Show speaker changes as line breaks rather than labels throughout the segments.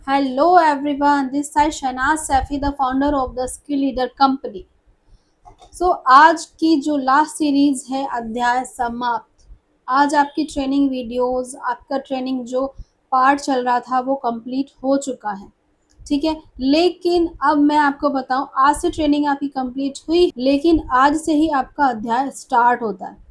Hello everyone, this is Shanaz Safi, the founder of the Skill Leader Company. आज की जो last series है अध्याय समाप्त। आज आपकी ट्रेनिंग वीडियोस, आपका ट्रेनिंग जो पार्ट चल रहा था वो कंप्लीट हो चुका है। ठीक है, लेकिन अब मैं आपको बताऊं, आज से ट्रेनिंग आपकी कंप्लीट हुई, लेकिन आज से ही आपका अध्याय स्टार्ट होता है।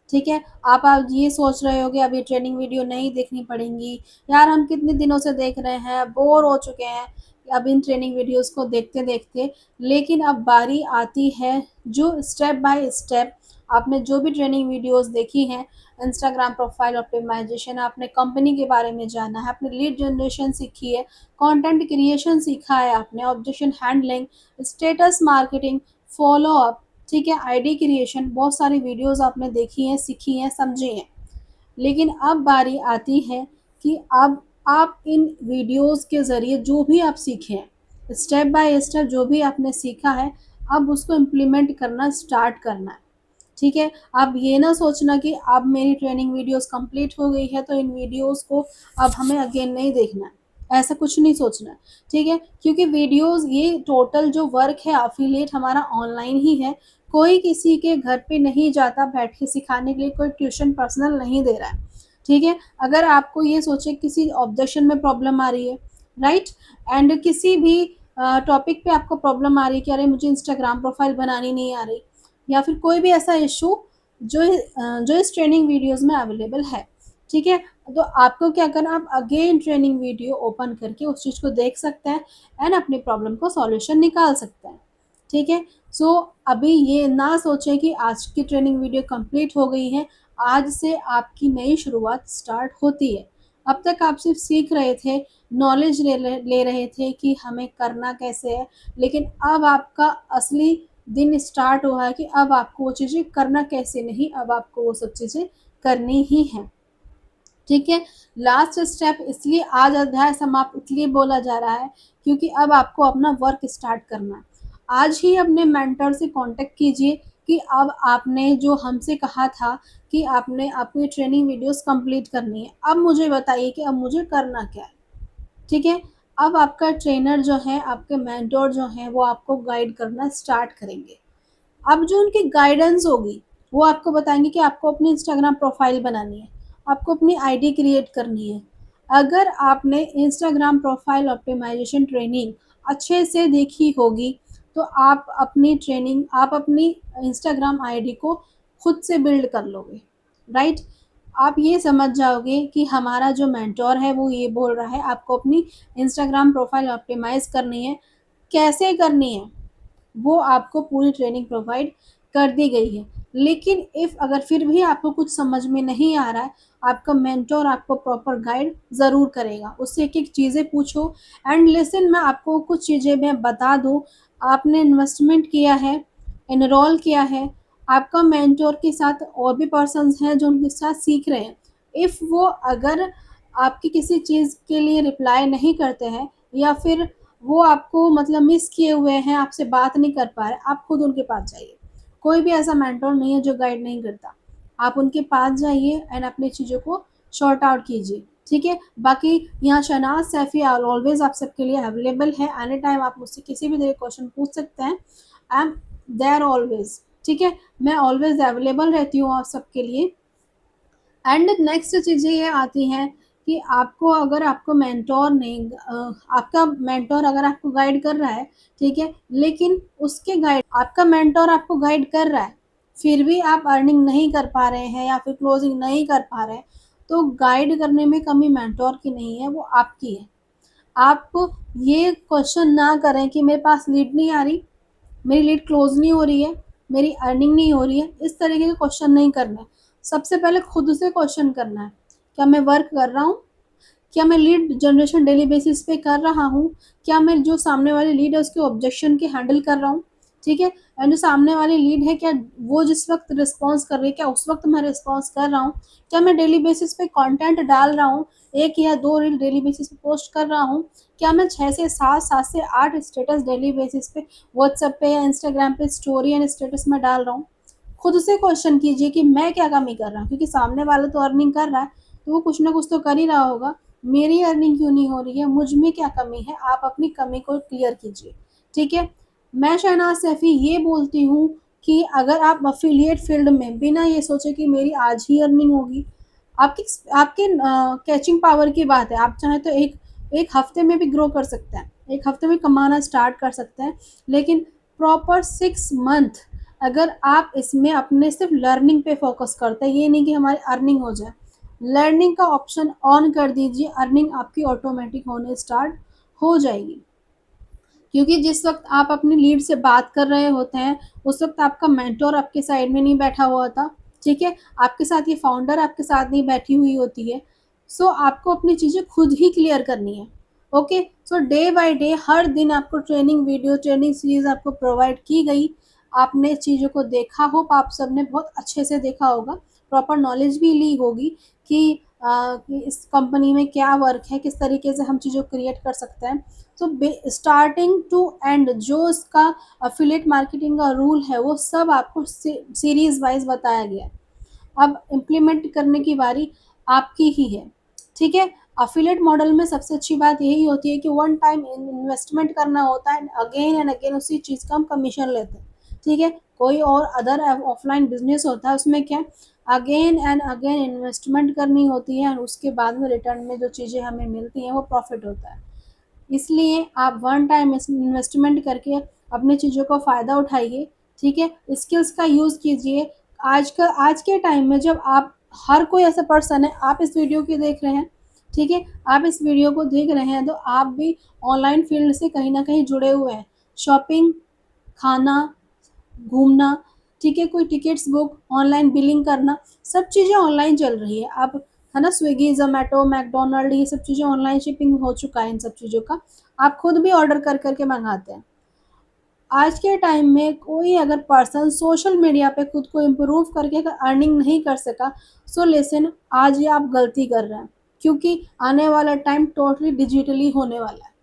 ठीक है, आप ये सोच रहे होगे अभी ट्रेनिंग वीडियो नहीं देखनी पड़ेंगी, यार हम कितने दिनों से देख रहे हैं, बोर हो चुके हैं अब इन ट्रेनिंग वीडियोस को देखते देखते। लेकिन अब बारी आती है जो स्टेप बाय स्टेप आपने जो भी ट्रेनिंग वीडियोस देखी हैं, इंस्टाग्राम प्रोफाइल ऑप्टिमाइजेशन, आपने कंपनी के बारे में जाना है, आपने लीड जनरेशन सीखी है, कंटेंट क्रिएशन सीखा है, आपने objection handling, status marketing, follow up, ठीक है, आईडी क्रिएशन, बहुत सारी वीडियोस आपने देखी हैं, सीखी हैं, समझी हैं। लेकिन अब बारी आती है कि अब आप इन वीडियोस के ज़रिए जो भी आप सीखे हैं, स्टेप बाय स्टेप जो भी आपने सीखा है, अब उसको इम्प्लीमेंट करना स्टार्ट करना है। ठीक है, आप ये ना सोचना कि अब मेरी ट्रेनिंग वीडियोस कंप्लीट हो गई है तो इन वीडियोस को अब हमें अगेन नहीं देखना है, ऐसा कुछ नहीं सोचना है। ठीक है, क्योंकि वीडियोस ये टोटल जो वर्क है अफिलिएट हमारा ऑनलाइन ही है। कोई किसी के घर पे नहीं जाता बैठ के सिखाने के लिए, कोई ट्यूशन पर्सनल नहीं दे रहा है। ठीक है, अगर आपको ये सोचे किसी ऑब्जेक्शन में प्रॉब्लम आ रही है, राइट, एंड किसी भी टॉपिक पे आपको प्रॉब्लम आ रही है कि अरे मुझे इंस्टाग्राम प्रोफाइल बनानी नहीं आ रही, या फिर कोई भी ऐसा इशू जो इस ट्रेनिंग वीडियोस में अवेलेबल है। ठीक है, तो आपको क्या करना, आप अगेन ट्रेनिंग वीडियो ओपन करके उस चीज़ को देख सकते हैं एंड अपनी प्रॉब्लम को सॉल्यूशन निकाल सकते हैं। ठीक है, सो अभी ये ना सोचें कि आज की ट्रेनिंग वीडियो कंप्लीट हो गई है, आज से आपकी नई शुरुआत स्टार्ट होती है। अब तक आप सिर्फ सीख रहे थे, नॉलेज ले रहे थे कि हमें करना कैसे है, लेकिन अब आपका असली दिन स्टार्ट हुआ है कि अब आपको वो चीज़ें करना कैसे नहीं, अब आपको वो सब चीज़ें करनी ही हैं। ठीक है, लास्ट स्टेप इसलिए आज अध्याय समाप्त इसलिए बोला जा रहा है क्योंकि अब आपको अपना वर्क स्टार्ट करना है। आज ही अपने मेंटर से कांटेक्ट कीजिए कि अब आपने जो हमसे कहा था कि आपने अपनी ट्रेनिंग वीडियोस कंप्लीट करनी है, अब मुझे बताइए कि अब मुझे करना क्या है। ठीक है, अब आपका ट्रेनर जो है, आपके मेंटर जो हैं, वो आपको गाइड करना स्टार्ट करेंगे। अब जो उनकी गाइडेंस होगी वो आपको बताएंगे कि आपको अपनी इंस्टाग्राम प्रोफाइल बनानी है, आपको अपनी आईडी क्रिएट करनी है। अगर आपने इंस्टाग्राम प्रोफाइल ऑप्टिमाइजेशन ट्रेनिंग अच्छे से देखी होगी तो आप अपनी इंस्टाग्राम आईडी को खुद से बिल्ड कर लोगे, राइट। आप ये समझ जाओगे कि हमारा जो मेंटोर है वो ये बोल रहा है आपको अपनी इंस्टाग्राम प्रोफाइल ऑप्टिमाइज करनी है, कैसे करनी है वो आपको पूरी ट्रेनिंग प्रोवाइड कर दी गई है। लेकिन इफ़ अगर फिर भी आपको कुछ समझ में नहीं आ रहा है, आपका मेंटर आपको प्रॉपर गाइड ज़रूर करेगा। उससे एक-एक चीज़ें पूछो एंड लिसन, मैं आपको कुछ चीज़ें मैं बता दूँ, आपने इन्वेस्टमेंट किया है, एनरोल किया है, आपका मेंटर के साथ और भी पर्सन्स हैं जो उनके साथ सीख रहे हैं। इफ़ वो अगर आपकी किसी चीज़ के लिए रिप्लाई नहीं करते हैं या फिर वो आपको मतलब मिस किए हुए हैं, आपसे बात नहीं कर पा रहे, आप खुद उनके पास जाइए। कोई भी ऐसा मेंटर नहीं है जो गाइड नहीं करता। आप उनके पास जाइए एंड अपनी चीज़ों को सॉर्ट आउट कीजिए, ठीक है? बाकी यहाँ शहनाज़ सैफ़ी ऑलवेज़ आप सबके लिए अवेलेबल है। एनी टाइम आप मुझसे किसी भी तरह क्वेश्चन पूछ सकते हैं। आई एम देयर ऑलवेज़, ठीक है? मैं ऑलवेज़ अवेलेबल रहती हूँ आप सबके लिए। एंड नेक्स्ट चीज़ें ये आती हैं कि आपको अगर आपको मेंटोर नहीं आपका मेंटोर अगर आपको गाइड कर रहा है, ठीक है, लेकिन उसके गाइड आपका मेंटोर आपको गाइड कर रहा है, फिर भी आप अर्निंग नहीं कर पा रहे हैं या फिर क्लोजिंग नहीं कर पा रहे हैं, तो गाइड करने में कमी मेंटोर की नहीं है, वो आपकी है। आप ये क्वेश्चन ना करें कि मेरे पास लीड नहीं आ रही, मेरी लीड क्लोज नहीं हो रही है, मेरी अर्निंग नहीं हो रही है, इस तरीके के क्वेश्चन नहीं करना है। सबसे पहले खुद से क्वेश्चन करना है, क्या मैं वर्क कर रहा हूँ? क्या मैं लीड जनरेशन डेली बेसिस पे कर रहा हूँ? क्या मैं जो सामने वाली लीड है उसके ऑब्जेक्शन के हैंडल कर रहा हूँ? ठीक है, एंड जो सामने वाली लीड है क्या वो जिस वक्त रिस्पॉन्स कर रही है क्या उस वक्त मैं रिस्पॉन्स कर रहा हूँ? क्या मैं डेली बेसिस पे कंटेंट डाल रहा हूँ, एक या दो रील डेली बेसिस पे पोस्ट कर रहा हूँ? क्या मैं 6 से 7, 7 से 8 स्टेटस डेली बेसिस पे व्हाट्सएप पे या इंस्टाग्राम पे स्टोरी एंड स्टेटस में डाल रहा हूँ? खुद से क्वेश्चन कीजिए कि मैं क्या कमी कर रहा हूँ, क्योंकि सामने वाला तो अर्निंग कर रहा है तो वो कुछ ना कुछ तो कर ही रहा होगा। मेरी अर्निंग क्यों नहीं हो रही है, मुझ में क्या कमी है, आप अपनी कमी को क्लियर कीजिए। ठीक है, मैं शहनाज सैफी ये बोलती हूँ कि अगर आप अफिलिएट फील्ड में बिना ये सोचे कि मेरी आज ही अर्निंग होगी, आपकी आपके कैचिंग पावर की बात है, आप चाहें तो एक एक हफ्ते में भी ग्रो कर सकते हैं, एक हफ्ते में कमाना स्टार्ट कर सकते हैं, लेकिन प्रॉपर 6 मंथ अगर आप इसमें अपने सिर्फ लर्निंग पे फोकस करते हैं, ये नहीं कि हमारी अर्निंग हो जाए, लर्निंग का ऑप्शन ऑन कर दीजिए, अर्निंग आपकी ऑटोमेटिक होने स्टार्ट हो जाएगी। क्योंकि जिस वक्त आप अपनी लीड से बात कर रहे होते हैं, उस वक्त आपका मेंटोर आपके साइड में नहीं बैठा हुआ था। ठीक है, आपके साथ ये फाउंडर आपके साथ नहीं बैठी हुई होती है। सो आपको अपनी चीज़ें खुद ही क्लियर करनी है। Okay, so day by day हर दिन आपको ट्रेनिंग वीडियो, ट्रेनिंग सीरीज आपको प्रोवाइड की गई, आपने चीज़ों को देखा हो, आप सबने बहुत अच्छे से देखा होगा, प्रॉपर नॉलेज भी ली होगी कि इस कंपनी में क्या वर्क है, किस तरीके से हम चीज़ों को क्रिएट कर सकते हैं। तो स्टार्टिंग टू एंड जो इसका अफिलिएट मार्केटिंग का रूल है, वो सब आपको सीरीज वाइज बताया गया है। अब इम्प्लीमेंट करने की बारी आपकी ही है। ठीक है, अफिलिएट मॉडल में सबसे अच्छी बात यही होती है कि वन टाइम इन्वेस्टमेंट करना होता है, एंड अगेन उसी चीज़ का हम कमीशन लेते हैं। ठीक है, कोई और अदर ऑफलाइन बिजनेस होता है, उसमें क्या अगेन एंड अगेन इन्वेस्टमेंट करनी होती है, और उसके बाद में रिटर्न में जो चीज़ें हमें मिलती हैं वो प्रॉफिट होता है। इसलिए आप वन टाइम इन्वेस्टमेंट करके अपनी चीज़ों का फ़ायदा उठाइए। ठीक है, स्किल्स का यूज़ कीजिए। आज के टाइम में जब आप, हर कोई ऐसा पर्सन है, आप इस वीडियो को देख रहे हैं, ठीक है, आप इस वीडियो को देख रहे हैं तो आप भी ऑनलाइन फील्ड से कहीं ना कहीं जुड़े हुए हैं। शॉपिंग, खाना, घूमना, ठीक है, कोई टिकट्स बुक, ऑनलाइन बिलिंग करना, सब चीज़ें ऑनलाइन चल रही है। अब है ना, स्विगी, जोमेटो, मैकडोनल्ड, ये सब चीज़ें ऑनलाइन शिपिंग हो चुका है इन सब चीज़ों का। आप खुद भी ऑर्डर कर करके मंगाते हैं। आज के टाइम में कोई अगर पर्सन सोशल मीडिया पे खुद को इम्प्रूव करके अगर अर्निंग नहीं कर सका, सो लिसन, आज ये आप गलती कर रहे हैं, क्योंकि आने वाला टाइम टोटली डिजिटली होने वाला है।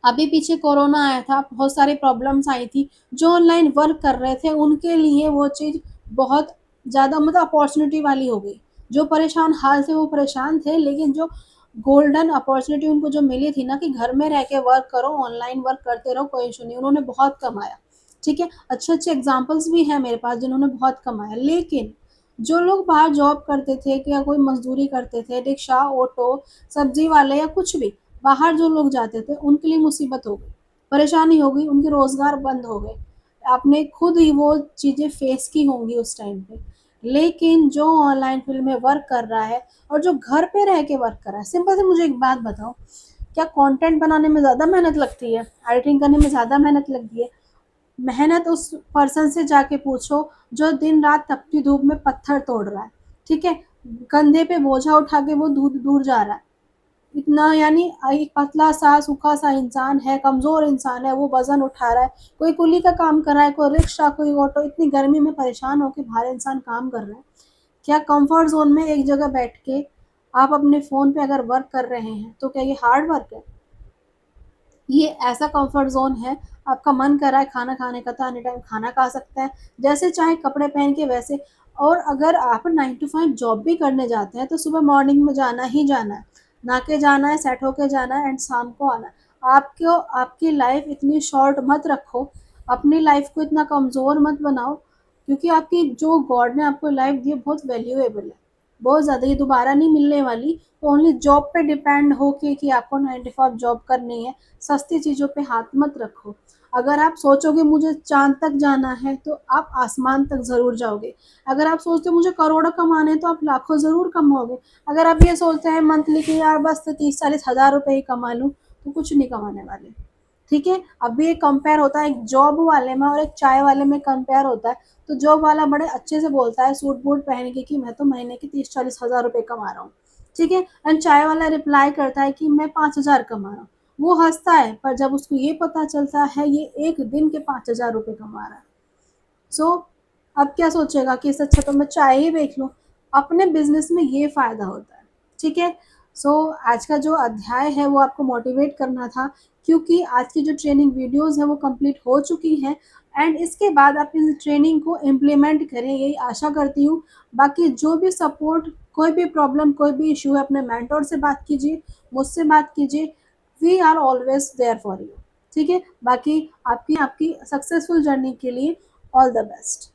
अभी पीछे कोरोना आया था, बहुत सारी प्रॉब्लम्स आई थी, जो ऑनलाइन वर्क कर रहे थे उनके लिए वो चीज़ बहुत ज़्यादा मतलब अपॉर्चुनिटी वाली हो गई। जो परेशान हाल से वो परेशान थे, लेकिन जो गोल्डन अपॉर्चुनिटी उनको जो मिली थी ना कि घर में रह के वर्क करो, ऑनलाइन वर्क करते रहो, कोई इशू नहीं, उन्होंने बहुत कमाया। ठीक है, अच्छे अच्छे एग्जाम्पल्स भी हैं मेरे पास जिन्होंने बहुत कमाया। लेकिन जो लोग बाहर जॉब करते थे या कोई मजदूरी करते थे, रिक्शा, ऑटो, सब्जी वाले या कुछ भी, बाहर जो लोग जाते थे उनके लिए मुसीबत हो गई, परेशानी हो गई, उनके रोज़गार बंद हो गए। आपने खुद ही वो चीज़ें फेस की होंगी उस टाइम पे। लेकिन जो ऑनलाइन फील्ड में वर्क कर रहा है और जो घर पे रह के वर्क कर रहा है, सिंपल से मुझे एक बात बताओ, क्या कंटेंट बनाने में ज़्यादा मेहनत लगती है, एडिटिंग करने में ज़्यादा मेहनत लगती है? मेहनत उस पर्सन से जाके पूछो जो दिन रात तपती धूप में पत्थर तोड़ रहा है। ठीक है, कंधे पे बोझा उठा के वो दूर दूर जा रहा है, इतना यानी एक पतला सा सूखा सा इंसान है, कमज़ोर इंसान है, वो वज़न उठा रहा है, कोई कुली का काम कर रहा है, कोई रिक्शा, कोई ऑटो, इतनी गर्मी में परेशान होके बाहर इंसान काम कर रहा है। क्या कंफर्ट ज़ोन में एक जगह बैठ के आप अपने फ़ोन पे अगर वर्क कर रहे हैं, तो क्या ये हार्ड वर्क है? ये ऐसा कंफर्ट ज़ोन है, आपका मन कर रहा है खाना खाने का तो एनी टाइम खाना खा सकते हैं, जैसे चाहे कपड़े पहन के वैसे। और अगर आप 9 टू 5 जॉब भी करने जाते हैं, तो सुबह मॉर्निंग में जाना ही जाना है, नहा के जाना है, सेट होके जाना है, एंड शाम को आना है। आपको आपकी लाइफ इतनी शॉर्ट मत रखो, अपनी लाइफ को इतना कमज़ोर मत बनाओ, क्योंकि आपकी जो गॉड ने आपको लाइफ दी है बहुत वैल्यूएबल है, बहुत ज़्यादा, ये दोबारा नहीं मिलने वाली। तो ओनली जॉब पे डिपेंड हो कि आपको 9 टू 5 जॉब करनी है, सस्ती चीज़ों पे हाथ मत रखो। अगर आप सोचोगे मुझे चाँद तक जाना है, तो आप आसमान तक ज़रूर जाओगे। अगर आप सोचते हो मुझे करोड़ों कमाने हैं, तो आप लाखों ज़रूर कमाओगे। अगर आप ये सोचते हैं मंथली कि यार बस 30-40 हज़ार रुपए ही कमा लूँ, तो कुछ नहीं कमाने वाले। ठीक है, अभी एक कंपेयर होता है, एक जॉब वाले में और एक चाय वाले में कंपेयर होता है। तो जॉब वाला बड़े अच्छे से बोलता है सूट बूट पहन के कि मैं तो महीने के 30-40 हज़ार रुपए कमा रहा हूँ। ठीक है, एंड चाय वाला रिप्लाई करता है कि मैं 5,000 कमा रहा हूँ। वो हंसता है, पर जब उसको ये पता चलता है ये एक दिन के 5,000 रुपए कमा रहा है, सो अब क्या सोचेगा कि इससे अच्छा तो मैं चाय ही बेच लूँ। अपने बिजनेस में ये फ़ायदा होता है। ठीक है, सो आज का जो अध्याय है वो आपको मोटिवेट करना था, क्योंकि आज की जो ट्रेनिंग वीडियोस है वो कंप्लीट हो चुकी हैं, एंड इसके बाद आप इस ट्रेनिंग को इम्प्लीमेंट करें, यही आशा करती हूँ। बाकी जो भी सपोर्ट कोई भी प्रॉब्लम, कोई भी इशू है, अपने मेंटर से बात कीजिए, मुझसे बात कीजिए। We are always there for you. ठीक है, बाकी आपकी आपकी सक्सेसफुल जर्नी के लिए ऑल द बेस्ट।